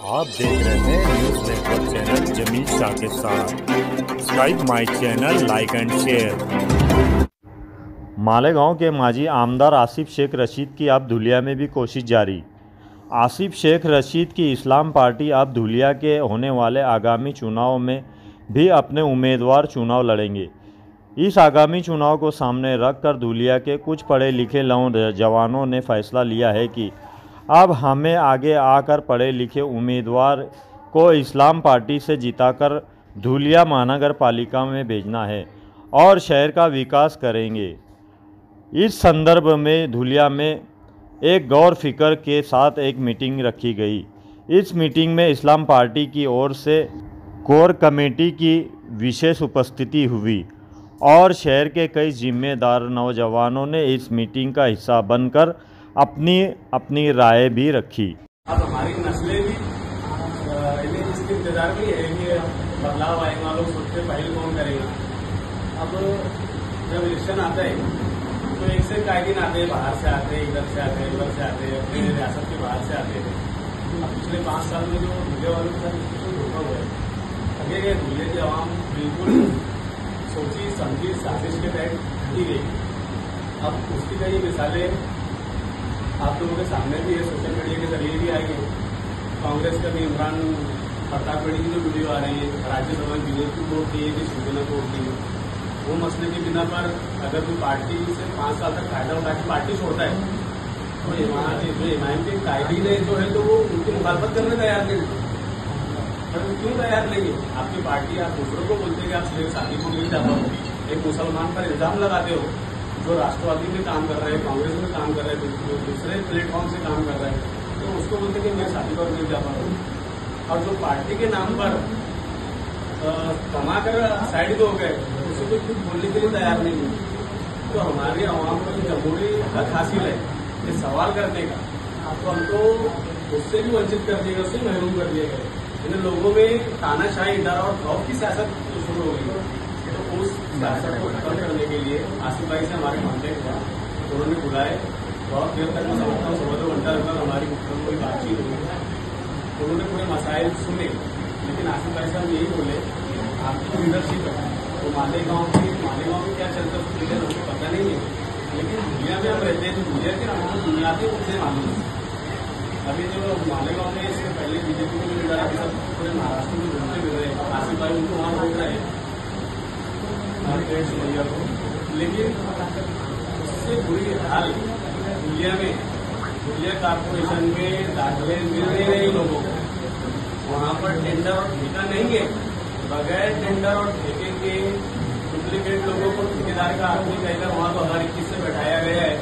आप देख रहे हैं news network channel Jamil Shah के साथ। Subscribe my channel, like and share. Malegaon के माजी आमदार आसिफ शेख रशीद की अब धुलिया में भी कोशिश जारी। आसिफ शेख रशीद की इस्लाम पार्टी अब धुलिया के होने वाले आगामी चुनाव में भी अपने उम्मीदवार चुनाव लड़ेंगे। इस आगामी चुनाव को सामने रखकर धुलिया के कुछ पढ़े लिखे नौजवानों ने फैसला लिया है कि अब हमें आगे आकर पढ़े लिखे उम्मीदवार को इस्लाम पार्टी से जिताकर धुलिया महानगर पालिका में भेजना है और शहर का विकास करेंगे। इस संदर्भ में धुलिया में एक गौर फिक्र के साथ एक मीटिंग रखी गई। इस मीटिंग में इस्लाम पार्टी की ओर से कोर कमेटी की विशेष उपस्थिति हुई और शहर के कई जिम्मेदार नौजवानों ने इस मीटिंग का हिस्सा बनकर अपनी अपनी राय भी रखी। अब हमारी नस्लें भी इसके इंतजार में है कि बदलाव आएगा, लोग सोचते पहले कौन करेगा। अब जब इलेक्शन आता है तो एक से कायदीन आते हैं, बाहर से आते हैं, इधर से आते हैं, उधर से आते हैं, अपने रियासत के बाहर से आते हैं। अब पिछले 5 साल में जो धुले वालों के साथ धोखा हुआ है, अगे धुले की आवाम बिल्कुल सोची समझी साजिश के तहत की गई। अब उसकी कई मिसालें आप लोगों के सामने भी है, सोशल मीडिया के जरिए भी आई है। कांग्रेस का भी इमरान प्रतापगढ़ी की जो वीडियो आ रही है, राज्यसभा में बीजेपी वोट की है, शिवसेना को वोट की है। वो मसले की बिना पर अगर कोई पार्टी से 5 साल तक फायदा उठा के पार्टी छोड़ता है तो जो इमाम के कायदीन है जो है तो वो उनकी मुखालफत करने तैयार नहीं। पर क्यों तैयार नहीं है? आपकी पार्टी आप दूसरों को बोलते हैं कि आप सिर्फ शादी को नहीं चाहते हो, एक मुसलमान पर इल्जाम लगाते हो जो राष्ट्रवादी में काम कर रहे हैं, कांग्रेस में काम कर रहे हैं, दूसरे प्लेटफॉर्म से काम कर रहे हैं, तो उसको बोलते कि मैं शादी पर नहीं जा पा रहा हूँ। और जो पार्टी के नाम पर कमाकर साइड पे हो गए उसको कोई कुछ बोलने के लिए तैयार नहीं है। तो हमारी आवाम को जमहूरी हक हासिल है ये सवाल करने का, तो हमको उससे भी वंचित कर दिया गया, उससे महरूम कर दिया गया। इन लोगों में तानाशाही, डर और खौफ की सियासत शुरू हो गई। तो उस सियासत को खत्म करने के लिए आसिफ भाई से हमारे कांटेक्ट हुआ, उन्होंने बुलाए। बहुत देर तक मैं समझता हूँ 1.5 घंटा लगभग हमारी कोई बातचीत हुई। उन्होंने पूरे मसाइल सुने, लेकिन आसिफ भाई साहब यही बोले आपकी लीडरशिप है तो मालेगांव में क्या चलता है उसकी हमको पता नहीं है, लेकिन दुनिया में हम रहते हैं तो दुनिया के हमको बुनियादी रूप से मालूम है। अभी जो मालेगांव में इससे पहले बीजेपी के लीडर अभी सब पूरे महाराष्ट्र में घूमते मिल रहे हैं, आसिफ भाई उनको वहां रोक रहे हैं हमारे गैर सुमैया को। लेकिन उससे बुरी हाल दुनिया कारपोरेशन में दाखिले मिल नहीं रहे लोगों को। वहां पर टेंडर और ठेका नहीं है, बगैर टेंडर और ठेके के डुप्लीकेट लोगों को ठेकेदार का आदमी कहकर वहां 2021 से बैठाया गया है।